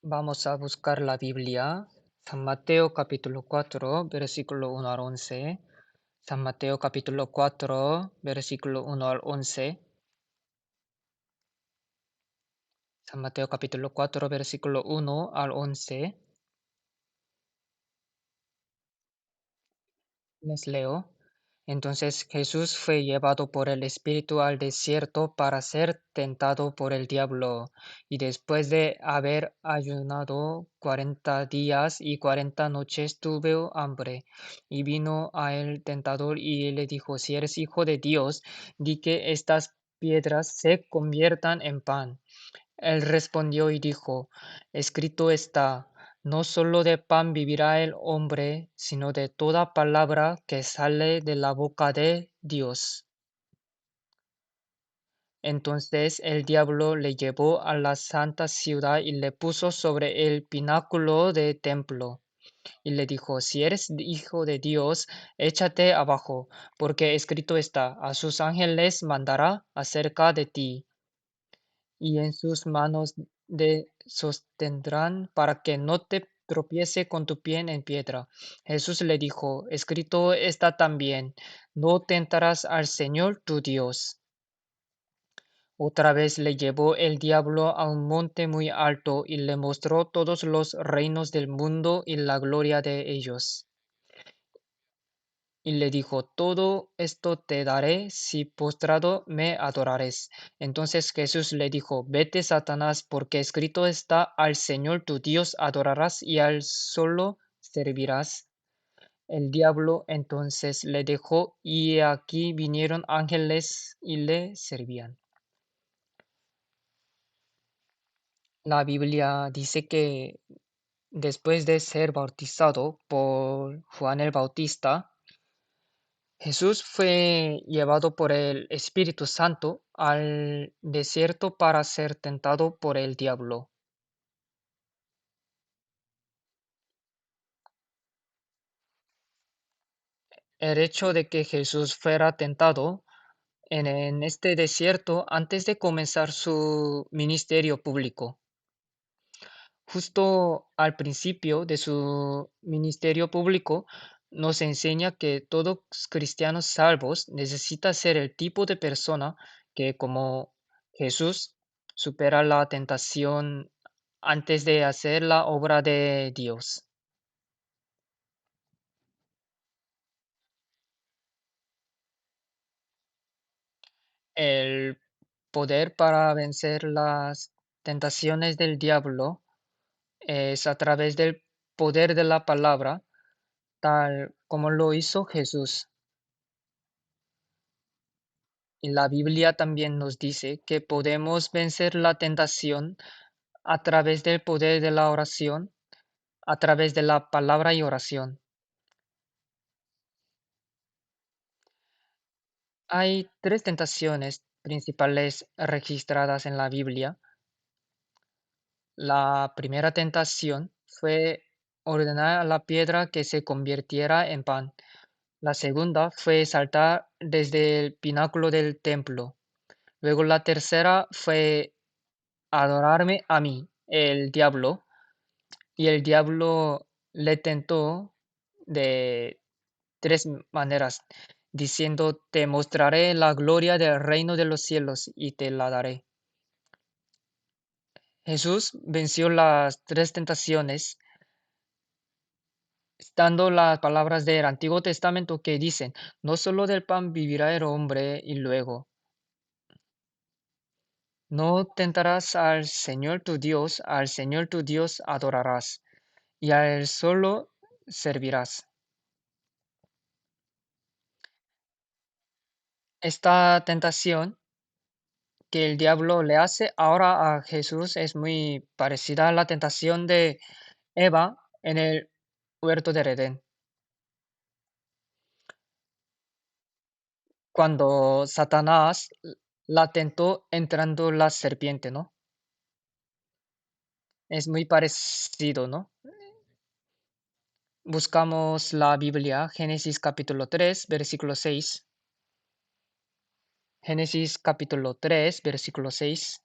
Vamos a buscar la Biblia. San Mateo capítulo 4, versículo 1 al 11. San Mateo capítulo 4, versículo 1 al 11. San Mateo capítulo 4, versículo 1 al 11. Les leo. Entonces Jesús fue llevado por el Espíritu al desierto para ser tentado por el diablo, y después de haber ayunado 40 días y 40 noches tuvo hambre. Y vino a él tentador y le dijo, si eres hijo de Dios, di que estas piedras se conviertan en pan. Él respondió y dijo, escrito está, no solo de pan vivirá el hombre, sino de toda palabra que sale de la boca de Dios. Entonces el diablo le llevó a la santa ciudad y le puso sobre el pináculo del templo. Y le dijo, si eres hijo de Dios, échate abajo, porque escrito está, a sus ángeles mandará acerca de ti y en sus manos te sostendrán para que no te tropiece con tu pie en piedra. Jesús le dijo, escrito está también, no tentarás al Señor tu Dios. Otra vez le llevó el diablo a un monte muy alto y le mostró todos los reinos del mundo y la gloria de ellos. Y le dijo, todo esto te daré si postrado me adorares. Entonces Jesús le dijo, vete, Satanás, porque escrito está, al Señor tu Dios adorarás y al solo servirás. El diablo entonces le dejó y aquí vinieron ángeles y le servían. La Biblia dice que después de ser bautizado por Juan el Bautista, Jesús fue llevado por el Espíritu Santo al desierto para ser tentado por el diablo. El hecho de que Jesús fuera tentado en este desierto antes de comenzar su ministerio público. Justo al principio de su ministerio público, nos enseña que todos cristianos salvos necesita ser el tipo de persona que, como Jesús, supera la tentación antes de hacer la obra de Dios. El poder para vencer las tentaciones del diablo es a través del poder de la palabra, tal como lo hizo Jesús. Y la Biblia también nos dice que podemos vencer la tentación a través del poder de la oración, a través de la palabra y oración. Hay tres tentaciones principales registradas en la Biblia. La primera tentación fue ordenar a la piedra que se convirtiera en pan. La segunda fue saltar desde el pináculo del templo. Luego la tercera fue adorarme a mí, el diablo. Y el diablo le tentó de tres maneras, diciendo, te mostraré la gloria del reino de los cielos y te la daré. Jesús venció las tres tentaciones, estando las palabras del Antiguo Testamento que dicen, no solo del pan vivirá el hombre, y luego, no tentarás al Señor tu Dios adorarás, y a Él solo servirás. Esta tentación que el diablo le hace ahora a Jesús es muy parecida a la tentación de Eva en el huerto de Edén, cuando Satanás la tentó entrando la serpiente, ¿no? Es muy parecido, ¿no? Buscamos la Biblia, Génesis capítulo 3 versículo 6. Génesis capítulo 3 versículo 6.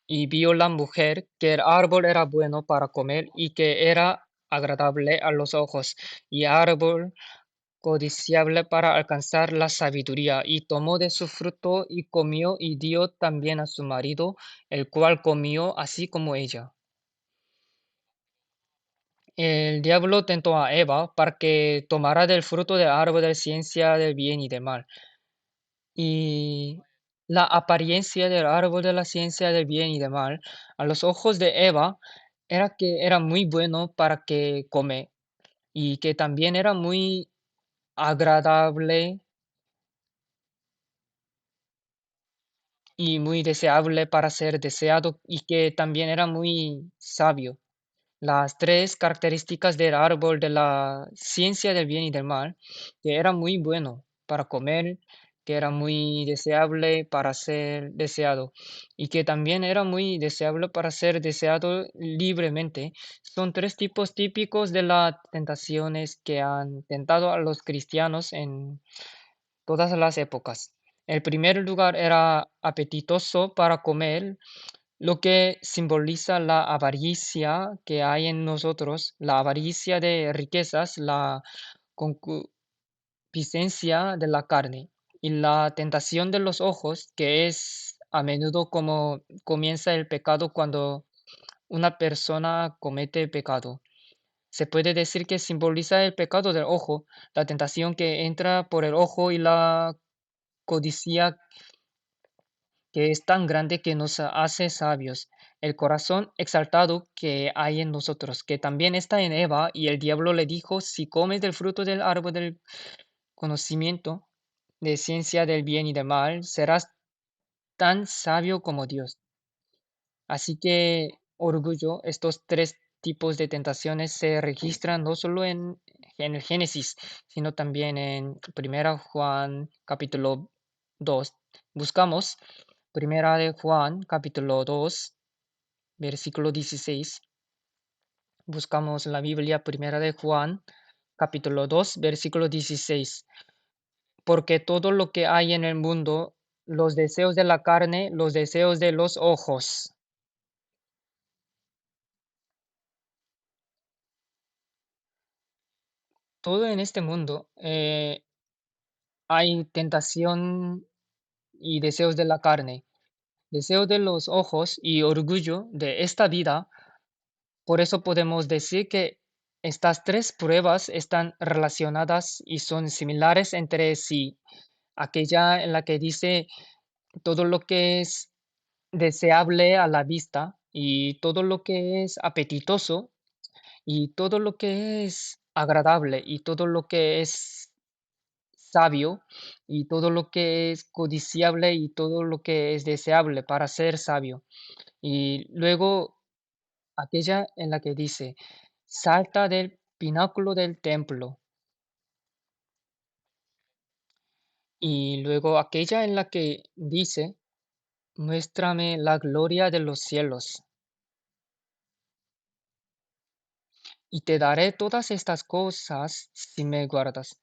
y vio la mujer que el árbol era bueno para comer y que era agradable a los ojos, y árbol codiciable para alcanzar la sabiduría, y tomó de su fruto y comió y dio también a su marido, el cual comió así como ella. El diablo tentó a Eva para que tomara del fruto del árbol de la ciencia del bien y del mal. Y la apariencia del árbol de la ciencia del bien y del mal a los ojos de Eva era que era muy bueno para que come y que también era muy agradable y muy deseable para ser deseado y que también era muy sabio. Las tres características del árbol de la ciencia del bien y del mal, que era muy bueno para comer, que era muy deseable para ser deseado y que también era muy deseable para ser deseado libremente, son tres tipos típicos de las tentaciones que han tentado a los cristianos en todas las épocas. El primer lugar era apetitoso para comer, lo que simboliza la avaricia que hay en nosotros, la avaricia de riquezas, la concupiscencia de la carne y la tentación de los ojos, que es a menudo como comienza el pecado cuando una persona comete pecado. Se puede decir que simboliza el pecado del ojo, la tentación que entra por el ojo y la codicia que es tan grande que nos hace sabios, el corazón exaltado que hay en nosotros, que también está en Eva, y el diablo le dijo, si comes del fruto del árbol del conocimiento de ciencia del bien y del mal, serás tan sabio como Dios. Así que orgullo, estos tres tipos de tentaciones se registran no solo en el Génesis, sino también en Primera Juan capítulo 2. Buscamos Primera de Juan capítulo 2 versículo 16. Buscamos la Biblia, Primera de Juan capítulo 2 versículo 16. Porque todo lo que hay en el mundo, los deseos de la carne, los deseos de los ojos, todo en este mundo hay tentación y deseos de la carne, deseos de los ojos y orgullo de esta vida. Por eso podemos decir que estas tres pruebas están relacionadas y son similares entre sí. Aquella en la que dice todo lo que es deseable a la vista y todo lo que es apetitoso y todo lo que es agradable y todo lo que es sabio y todo lo que es codiciable y todo lo que es deseable para ser sabio. Y luego aquella en la que dice, salta del pináculo del templo. Y luego aquella en la que dice, muéstrame la gloria de los cielos, y te daré todas estas cosas si me guardas.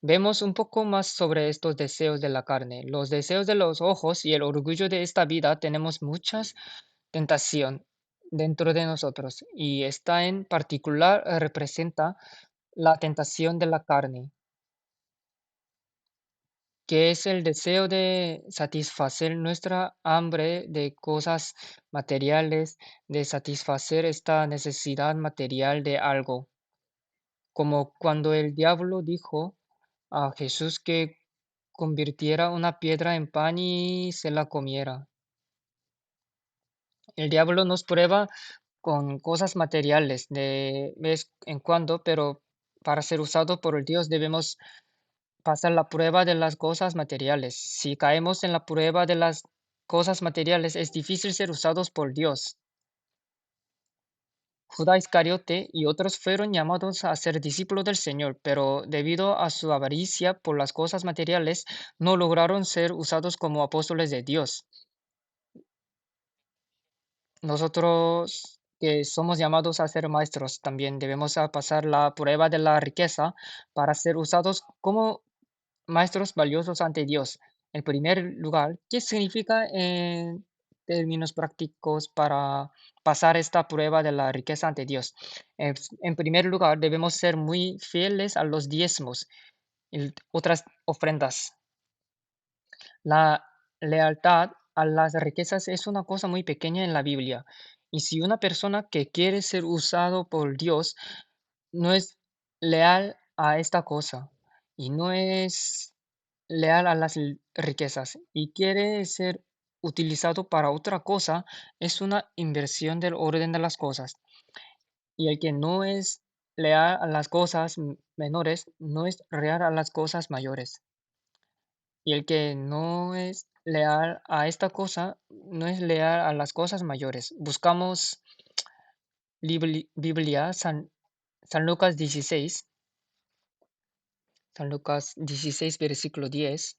Vemos un poco más sobre estos deseos de la carne, los deseos de los ojos y el orgullo de esta vida. Tenemos muchas tentación dentro de nosotros y esta en particular representa la tentación de la carne, que es el deseo de satisfacer nuestra hambre de cosas materiales, de satisfacer esta necesidad material de algo, como cuando el diablo dijo a Jesús que convirtiera una piedra en pan y se la comiera. El diablo nos prueba con cosas materiales de vez en cuando, pero para ser usado por el Dios debemos pasar la prueba de las cosas materiales. Si caemos en la prueba de las cosas materiales, es difícil ser usados por Dios. Judá Iscariote y otros fueron llamados a ser discípulos del Señor, pero debido a su avaricia por las cosas materiales, no lograron ser usados como apóstoles de Dios. Nosotros que somos llamados a ser maestros también debemos pasar la prueba de la riqueza para ser usados como maestros valiosos ante Dios. En primer lugar, ¿qué significa términos prácticos para pasar esta prueba de la riqueza ante Dios. En primer lugar, debemos ser muy fieles a los diezmos y otras ofrendas. La lealtad a las riquezas es una cosa muy pequeña en la Biblia. Y si una persona que quiere ser usado por Dios no es leal a esta cosa y no es leal a las riquezas y quiere ser utilizado para otra cosa, es una inversión del orden de las cosas. Y el que no es leal a las cosas menores, no es leal a las cosas mayores. Y el que no es leal a esta cosa, no es leal a las cosas mayores. Buscamos Biblia, San Lucas 16, San Lucas 16, versículo 10.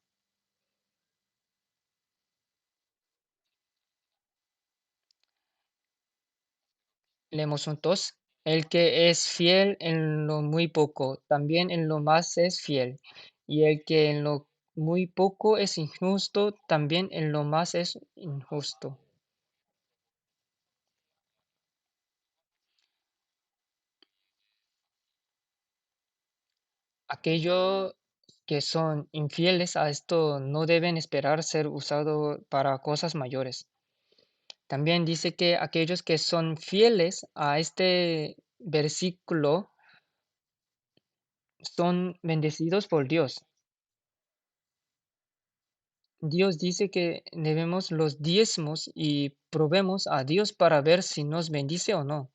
Leemos juntos. El que es fiel en lo muy poco, también en lo más es fiel. Y el que en lo muy poco es injusto, también en lo más es injusto. Aquellos que son infieles a esto no deben esperar ser usados para cosas mayores. También dice que aquellos que son fieles a este versículo son bendecidos por Dios. Dios dice que debemos los diezmos y probemos a Dios para ver si nos bendice o no.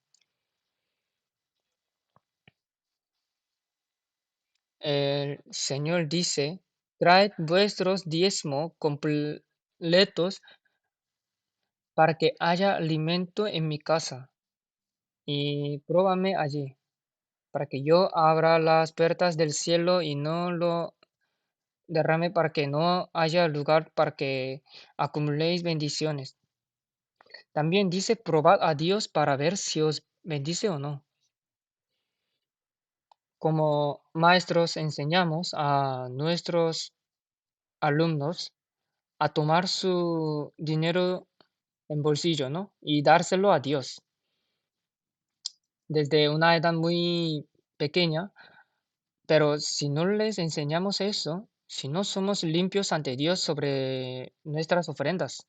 El Señor dice, traed vuestros diezmos completos para que haya alimento en mi casa y próbame allí, para que yo abra las puertas del cielo y no lo derrame para que no haya lugar para que acumuléis bendiciones. También dice, probad a Dios para ver si os bendice o no. Como maestros enseñamos a nuestros alumnos a tomar su dinero en bolsillo, ¿no? Y dárselo a Dios. Desde una edad muy pequeña. Pero si no les enseñamos eso, si no somos limpios ante Dios sobre nuestras ofrendas,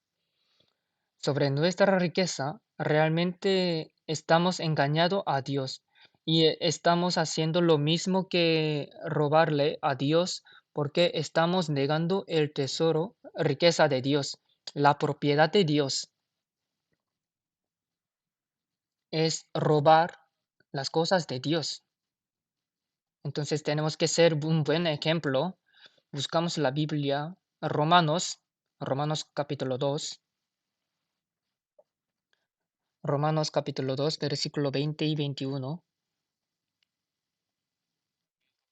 sobre nuestra riqueza, realmente estamos engañando a Dios y estamos haciendo lo mismo que robarle a Dios porque estamos negando el tesoro, riqueza de Dios, la propiedad de Dios. Es robar las cosas de Dios. Entonces tenemos que ser un buen ejemplo. Buscamos la Biblia, Romanos capítulo 2, Romanos capítulo 2, versículo 20 y 21.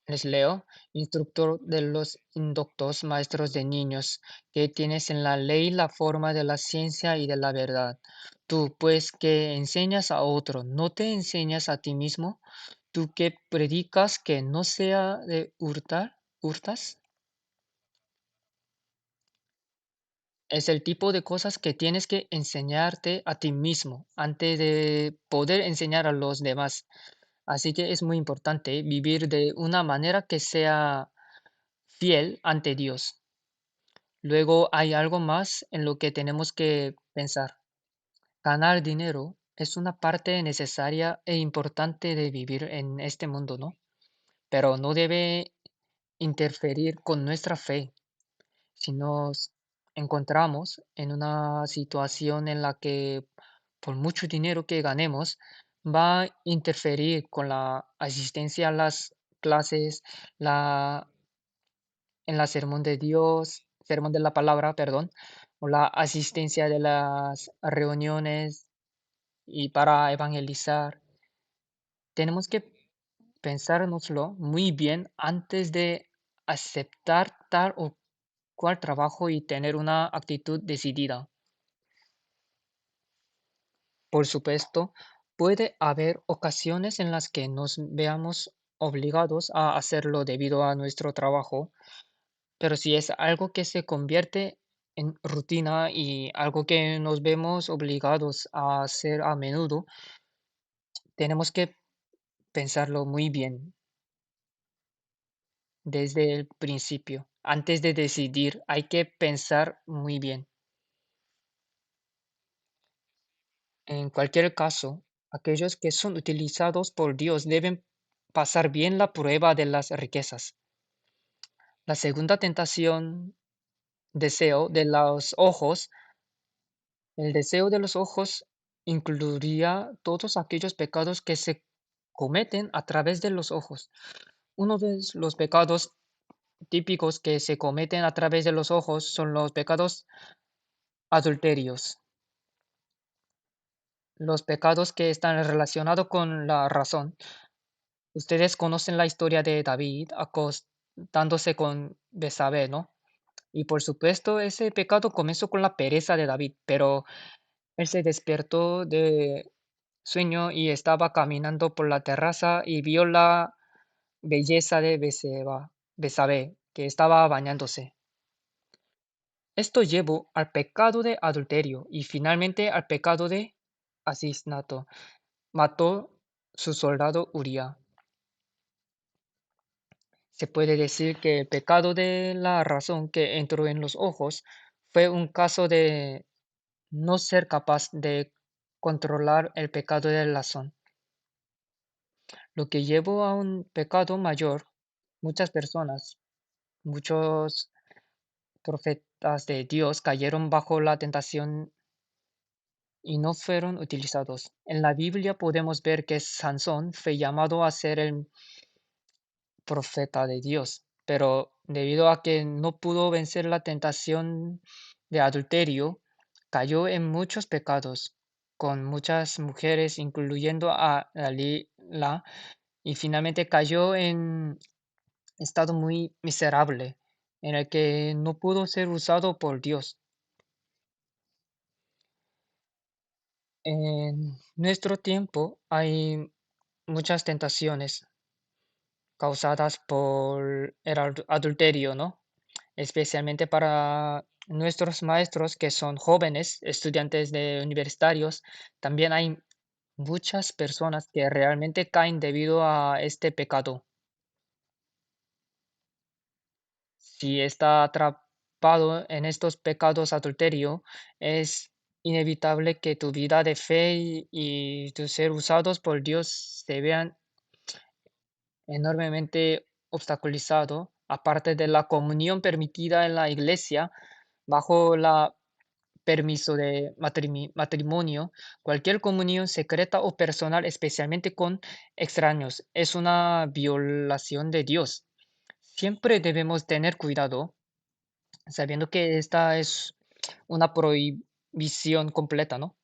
Les leo, instructor de los indoctos, maestros de niños, que tienes en la ley la forma de la ciencia y de la verdad. Tú, pues, que enseñas a otro, ¿no te enseñas a ti mismo? Tú que predicas que no sea de hurtas. Es el tipo de cosas que tienes que enseñarte a ti mismo antes de poder enseñar a los demás. Así que es muy importante vivir de una manera que sea fiel ante Dios. Luego hay algo más en lo que tenemos que pensar. Ganar dinero es una parte necesaria e importante de vivir en este mundo, ¿no? Pero no debe interferir con nuestra fe. Si nos encontramos en una situación en la que por mucho dinero que ganemos va a interferir con la asistencia a las clases, la, en la sermón de Dios, sermón de la palabra, perdón, o la asistencia de las reuniones y para evangelizar. Tenemos que pensárnoslo muy bien antes de aceptar tal o cual trabajo y tener una actitud decidida. Por supuesto, puede haber ocasiones en las que nos veamos obligados a hacerlo debido a nuestro trabajo, pero si es algo que se convierte en rutina y algo que nos vemos obligados a hacer a menudo, tenemos que pensarlo muy bien desde el principio. Antes de decidir, hay que pensar muy bien. En cualquier caso, aquellos que son utilizados por Dios deben pasar bien la prueba de las riquezas. La segunda tentación, deseo de los ojos. El deseo de los ojos incluiría todos aquellos pecados que se cometen a través de los ojos. Uno de los pecados típicos que se cometen a través de los ojos son los pecados adulterios, los pecados que están relacionados con la razón. Ustedes conocen la historia de David acostándose con Betsabé, ¿no? Y por supuesto, ese pecado comenzó con la pereza de David, pero él se despertó de sueño y estaba caminando por la terraza y vio la belleza de Betsabé, que estaba bañándose. Esto llevó al pecado de adulterio y finalmente al pecado de asesinato. Mató su soldado Uría. Se puede decir que el pecado de la razón que entró en los ojos fue un caso de no ser capaz de controlar el pecado de la razón, lo que llevó a un pecado mayor. Muchas personas, muchos profetas de Dios cayeron bajo la tentación y no fueron utilizados. En la Biblia podemos ver que Sansón fue llamado a ser el profeta de Dios, pero debido a que no pudo vencer la tentación de adulterio, cayó en muchos pecados con muchas mujeres, incluyendo a Dalila, y finalmente cayó en estado muy miserable, en el que no pudo ser usado por Dios. En nuestro tiempo hay muchas tentaciones causadas por el adulterio, ¿no? Especialmente para nuestros maestros que son jóvenes, estudiantes de universitarios. También hay muchas personas que realmente caen debido a este pecado. Si está atrapado en estos pecados adulterio, es inevitable que tu vida de fe y tu ser usados por Dios se vean enormemente obstaculizado, aparte de la comunión permitida en la iglesia bajo la permiso de matrimonio, cualquier comunión secreta o personal, especialmente con extraños, es una violación de Dios. Siempre debemos tener cuidado, sabiendo que esta es una prohibición completa, ¿no?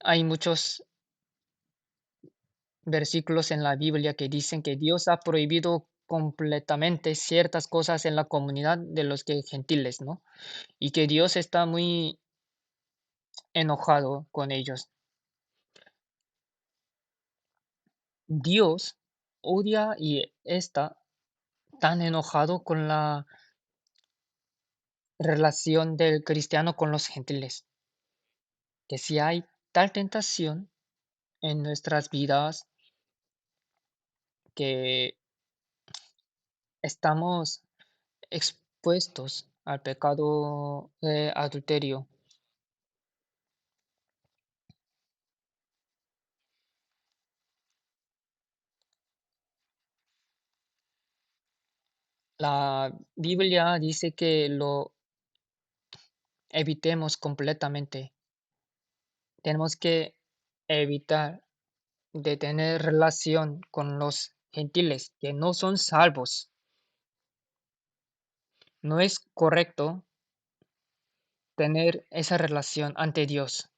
Hay muchos versículos en la Biblia que dicen que Dios ha prohibido completamente ciertas cosas en la comunidad de los que gentiles, ¿no? Y que Dios está muy enojado con ellos. Dios odia y está tan enojado con la relación del cristiano con los gentiles, que si hay tal tentación en nuestras vidas que estamos expuestos al pecado de adulterio. La Biblia dice que lo evitemos completamente. Tenemos que evitar de tener relación con los gentiles que no son salvos. No es correcto tener esa relación ante Dios.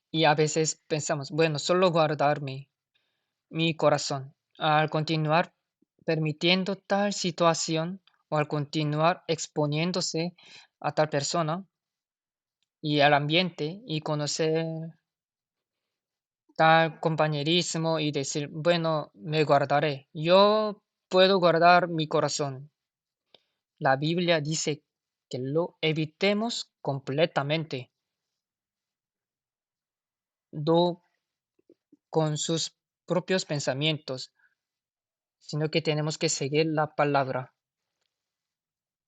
Y a veces pensamos, bueno, solo guardarme mi corazón. Al continuar permitiendo tal situación o al continuar exponiéndose a tal persona y al ambiente y conocer tal compañerismo y decir, bueno, me guardaré. Yo puedo guardar mi corazón. La Biblia dice que lo evitemos completamente, no con sus propios pensamientos, sino que tenemos que seguir la palabra.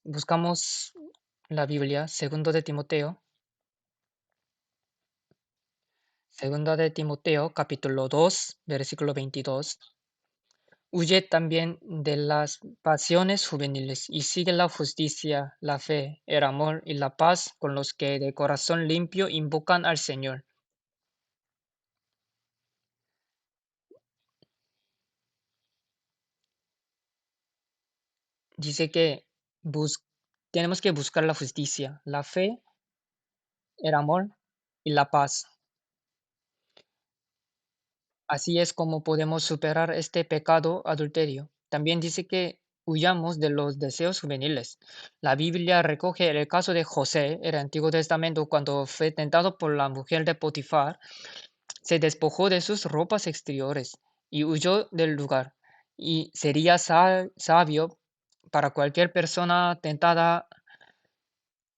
Buscamos la Biblia, segunda de Timoteo, capítulo 2, versículo 22. Huye también de las pasiones juveniles y sigue la justicia, la fe, el amor y la paz con los que de corazón limpio invocan al Señor. Dice que bus- tenemos que buscar la justicia, la fe, el amor y la paz. Así es como podemos superar este pecado adulterio. También dice que huyamos de los deseos juveniles. La Biblia recoge el caso de José, en el Antiguo Testamento, cuando fue tentado por la mujer de Potifar, se despojó de sus ropas exteriores y huyó del lugar. Y sería sabio para cualquier persona tentada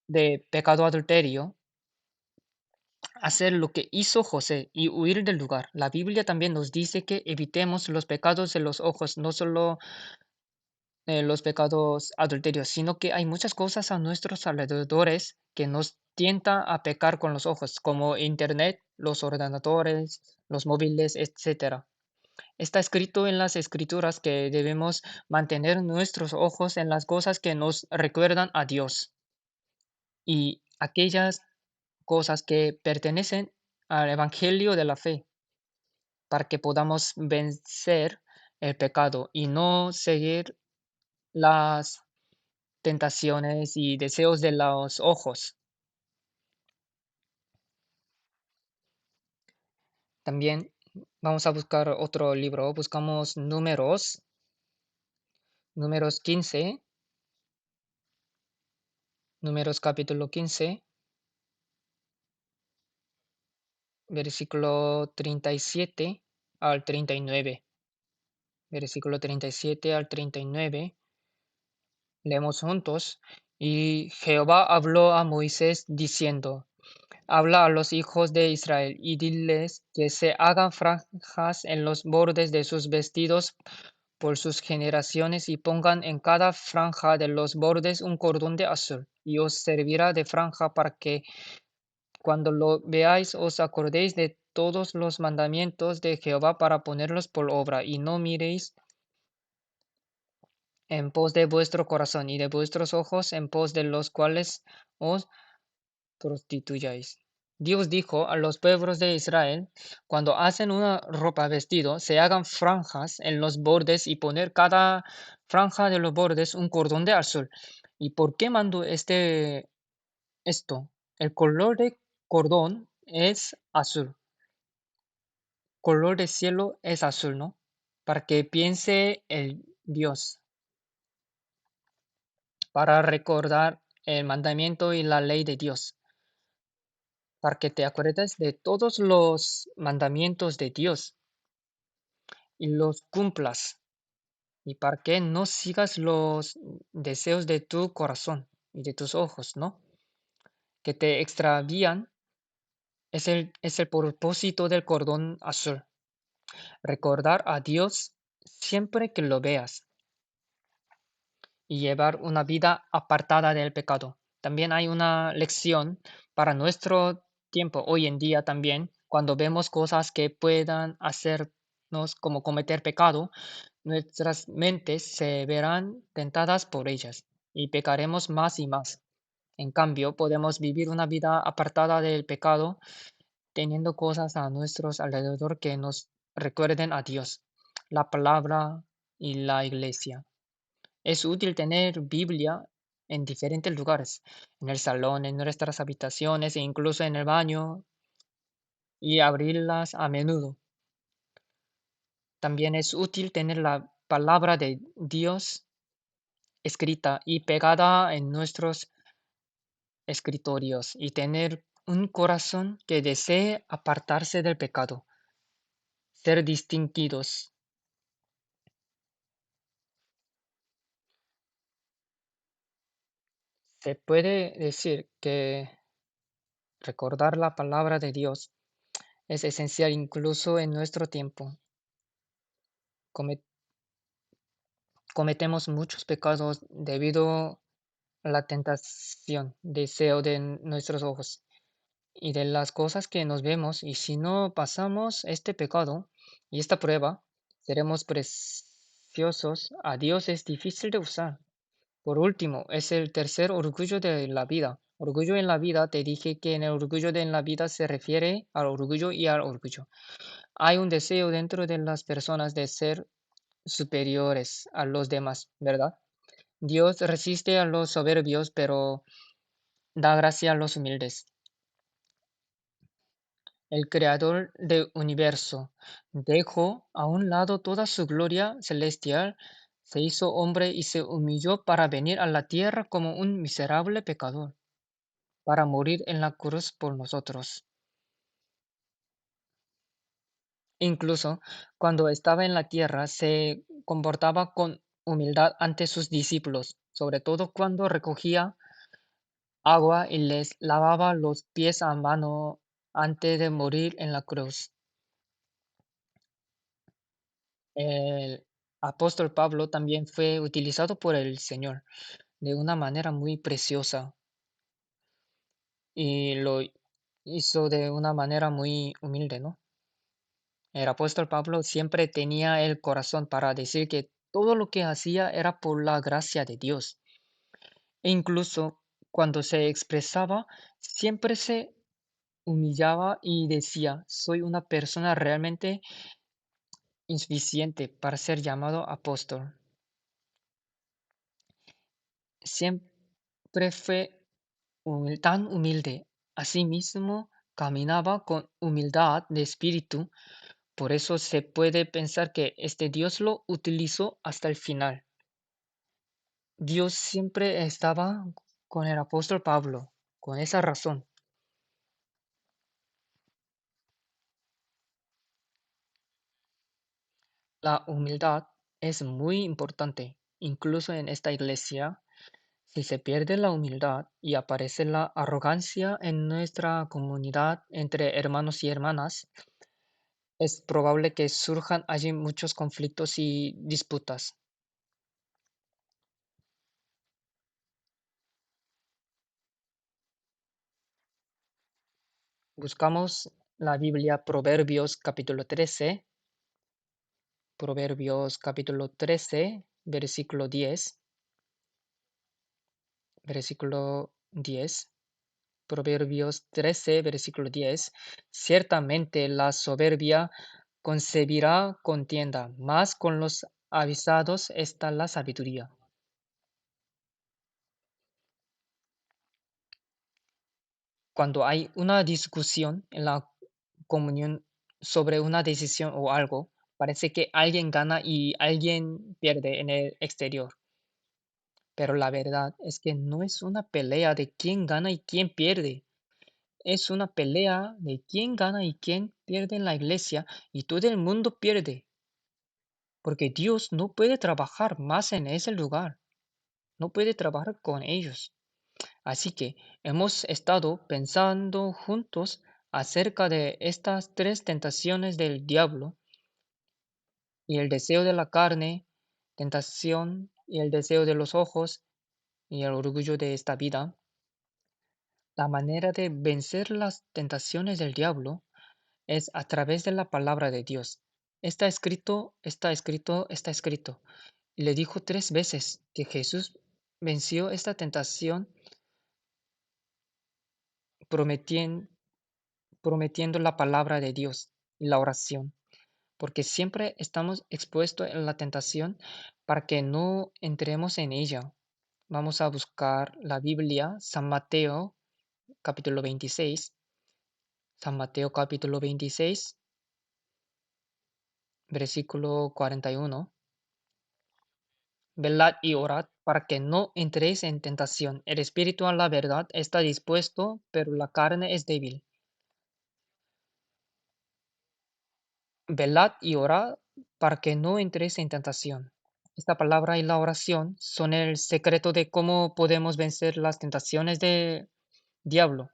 de pecado adulterio hacer lo que hizo José y huir del lugar. La Biblia también nos dice que evitemos los pecados de los ojos, no solo los pecados adulterios, sino que hay muchas cosas a nuestros alrededores que nos tienta a pecar con los ojos, como Internet, los ordenadores, los móviles, etcétera. Está escrito en las escrituras que debemos mantener nuestros ojos en las cosas que nos recuerdan a Dios y aquellas cosas que pertenecen al Evangelio de la fe, para que podamos vencer el pecado y no seguir las tentaciones y deseos de los ojos. También vamos a buscar otro libro. Buscamos números 15, números capítulo 15, versículo 37 al 39. Versículo 37 al 39. Leemos juntos. Y Jehová habló a Moisés diciendo: Habla a los hijos de Israel y diles que se hagan franjas en los bordes de sus vestidos por sus generaciones y pongan en cada franja de los bordes un cordón de azul, y os servirá de franja para que cuando lo veáis os acordéis de todos los mandamientos de Jehová para ponerlos por obra, y no miréis en pos de vuestro corazón y de vuestros ojos en pos de los cuales os prostituyáis. Dios dijo a los pueblos de Israel: cuando hacen una ropa vestido, se hagan franjas en los bordes y poner cada franja de los bordes un cordón de azul. ¿Y por qué mandó esto? El color de cordón es azul, color de cielo es azul, ¿no? Para que piense el Dios, para recordar el mandamiento y la ley de Dios, para que te acuerdes de todos los mandamientos de Dios y los cumplas, y para que no sigas los deseos de tu corazón y de tus ojos, ¿no? Que te extravían, es el propósito del cordón azul. Recordar a Dios siempre que lo veas y llevar una vida apartada del pecado. También hay una lección para nuestro tiempo hoy en día también, cuando vemos cosas que puedan hacernos como cometer pecado, nuestras mentes se verán tentadas por ellas y pecaremos más y más. En cambio, podemos vivir una vida apartada del pecado, teniendo cosas a nuestro alrededor que nos recuerden a Dios, la palabra y la iglesia. Es útil tener Biblia en diferentes lugares, en el salón, en nuestras habitaciones e incluso en el baño, y abrirlas a menudo. También es útil tener la palabra de Dios escrita y pegada en nuestros escritorios y tener un corazón que desee apartarse del pecado, ser distinguidos. Se puede decir que recordar la palabra de Dios es esencial incluso en nuestro tiempo. Come- Cometemos muchos pecados debido a la tentación, deseo de nuestros ojos y de las cosas que nos vemos, y si no pasamos este pecado y esta prueba, seremos preciosos. A Dios es difícil de usar. Por último, es el tercer orgullo de la vida. Orgullo en la vida, te dije que en el orgullo de en la vida se refiere al orgullo y al orgullo. Hay un deseo dentro de las personas de ser superiores a los demás, ¿verdad? Dios resiste a los soberbios, pero da gracia a los humildes. El creador del universo dejó a un lado toda su gloria celestial, se hizo hombre y se humilló para venir a la tierra como un miserable pecador, para morir en la cruz por nosotros. Incluso cuando estaba en la tierra se comportaba con humildad ante sus discípulos, sobre todo cuando recogía agua y les lavaba los pies a mano antes de morir en la cruz. El apóstol Pablo también fue utilizado por el Señor de una manera muy preciosa y lo hizo de una manera muy humilde, ¿no? El apóstol Pablo siempre tenía el corazón para decir que todo lo que hacía era por la gracia de Dios. E incluso cuando se expresaba, siempre se humillaba y decía, soy una persona realmente insuficiente para ser llamado apóstol. Siempre fue tan humilde. Asimismo, caminaba con humildad de espíritu. Por eso se puede pensar que este Dios lo utilizó hasta el final. Dios siempre estaba con el apóstol Pablo, con esa razón. La humildad es muy importante. Incluso en esta iglesia, si se pierde la humildad y aparece la arrogancia en nuestra comunidad entre hermanos y hermanas, es probable que surjan allí muchos conflictos y disputas. Buscamos la Biblia Proverbios capítulo 13, versículo 10, Proverbios 13, versículo 10. Ciertamente la soberbia concebirá contienda, mas con los avisados está la sabiduría. Cuando hay una discusión en la comunión sobre una decisión o algo, parece que alguien gana y alguien pierde en el exterior. Pero la verdad es que no es una pelea de quién gana y quién pierde. Es una pelea de quién gana y quién pierde en la iglesia, y todo el mundo pierde, porque Dios no puede trabajar más en ese lugar, no puede trabajar con ellos. Así que hemos estado pensando juntos acerca de estas tres tentaciones del diablo, y el deseo de la carne, tentación y el deseo de los ojos y el orgullo de esta vida. La manera de vencer las tentaciones del diablo es a través de la palabra de Dios. Está escrito, está escrito, está escrito. Y le dijo tres veces que Jesús venció esta tentación prometiendo, prometiendo la palabra de Dios y la oración, porque siempre estamos expuestos a la tentación para que no entremos en ella. Vamos a buscar la Biblia, San Mateo capítulo 26, San Mateo capítulo 26, versículo 41. Velad y orad para que no entréis en tentación. El espíritu a la verdad está dispuesto, pero la carne es débil. Velad y orad para que no entréis en tentación. Esta palabra y la oración son el secreto de cómo podemos vencer las tentaciones del diablo.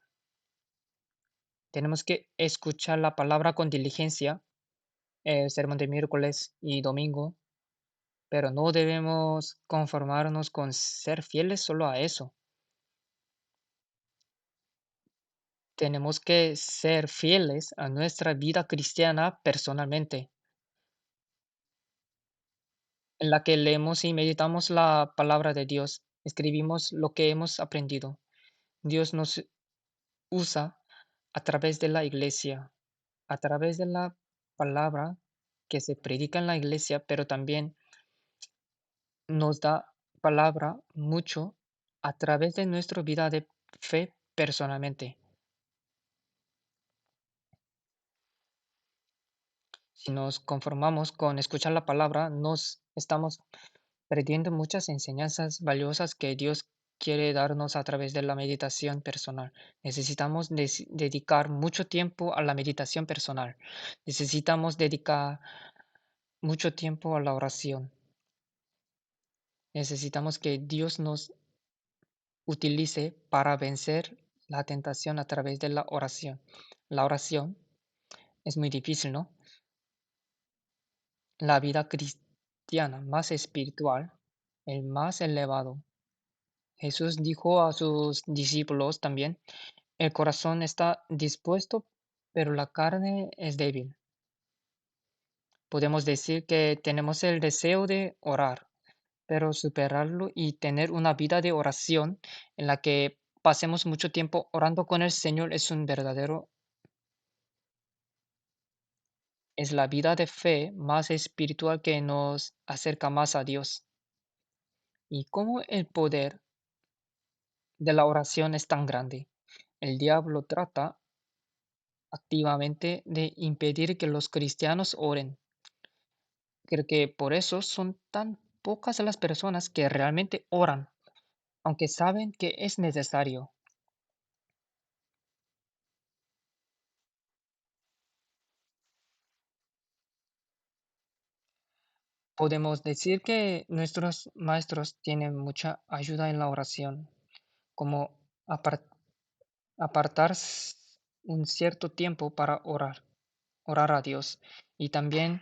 Tenemos que escuchar la palabra con diligencia, el sermón de miércoles y domingo, pero no debemos conformarnos con ser fieles solo a eso. Tenemos que ser fieles a nuestra vida cristiana personalmente, en la que leemos y meditamos la palabra de Dios, escribimos lo que hemos aprendido. Dios nos usa a través de la iglesia, a través de la palabra que se predica en la iglesia, pero también nos da palabra mucho a través de nuestra vida de fe personalmente. Si nos conformamos con escuchar la palabra, nos estamos perdiendo muchas enseñanzas valiosas que Dios quiere darnos a través de la meditación personal. Necesitamos dedicar mucho tiempo a la meditación personal. Necesitamos dedicar mucho tiempo a la oración. Necesitamos que Dios nos utilice para vencer la tentación a través de la oración. La oración es muy difícil, ¿no? La vida cristiana más espiritual, el más elevado. Jesús dijo a sus discípulos también, el corazón está dispuesto, pero la carne es débil. Podemos decir que tenemos el deseo de orar, pero superarlo y tener una vida de oración en la que pasemos mucho tiempo orando con el Señor es la vida de fe más espiritual que nos acerca más a Dios. Y cómo el poder de la oración es tan grande. El diablo trata activamente de impedir que los cristianos oren. Creo que por eso son tan pocas las personas que realmente oran, aunque saben que es necesario. Podemos decir que nuestros maestros tienen mucha ayuda en la oración, como apar- apartar un cierto tiempo para orar a Dios y también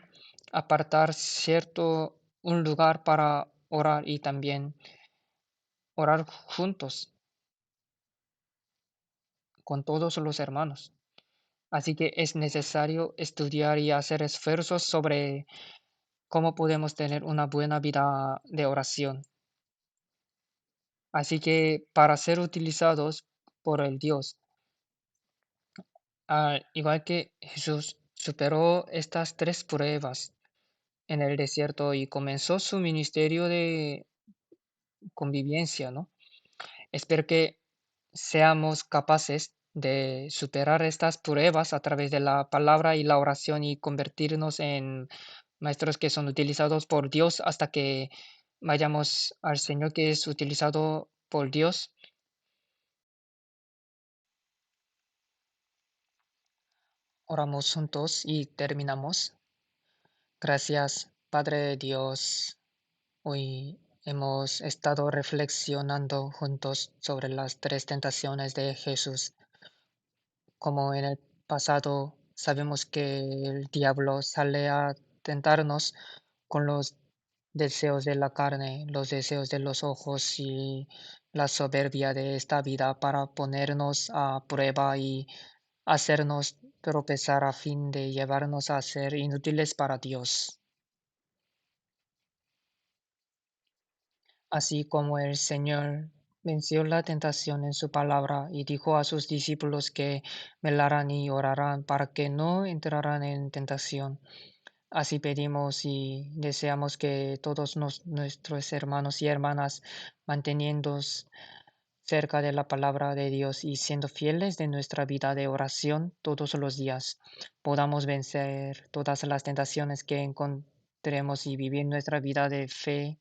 apartar cierto un lugar para orar y también orar juntos con todos los hermanos. Así que es necesario estudiar y hacer esfuerzos sobre cómo podemos tener una buena vida de oración. Así que para ser utilizados por el Dios, al igual que Jesús superó estas tres pruebas en el desierto y comenzó su ministerio de convivencia, ¿no? Espero que seamos capaces de superar estas pruebas a través de la palabra y la oración y convertirnos en maestros que son utilizados por Dios hasta que vayamos al Señor que es utilizado por Dios. Oramos juntos y terminamos. Gracias, Padre Dios. Hoy hemos estado reflexionando juntos sobre las tres tentaciones de Jesús. Como en el pasado sabemos que el diablo sale a tentarnos con los deseos de la carne, los deseos de los ojos y la soberbia de esta vida para ponernos a prueba y hacernos tropezar a fin de llevarnos a ser inútiles para Dios. Así como el Señor venció la tentación en su palabra y dijo a sus discípulos que velaran y orarán para que no entraran en tentación. Así pedimos y deseamos que todos nuestros hermanos y hermanas, manteniéndonos cerca de la palabra de Dios y siendo fieles de nuestra vida de oración todos los días, podamos vencer todas las tentaciones que encontremos y vivir nuestra vida de fe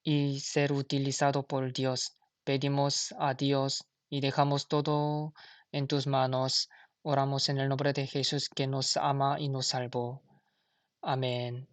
y ser utilizado por Dios. Pedimos a Dios y dejamos todo en tus manos. Oramos en el nombre de Jesús que nos ama y nos salvó. Amén.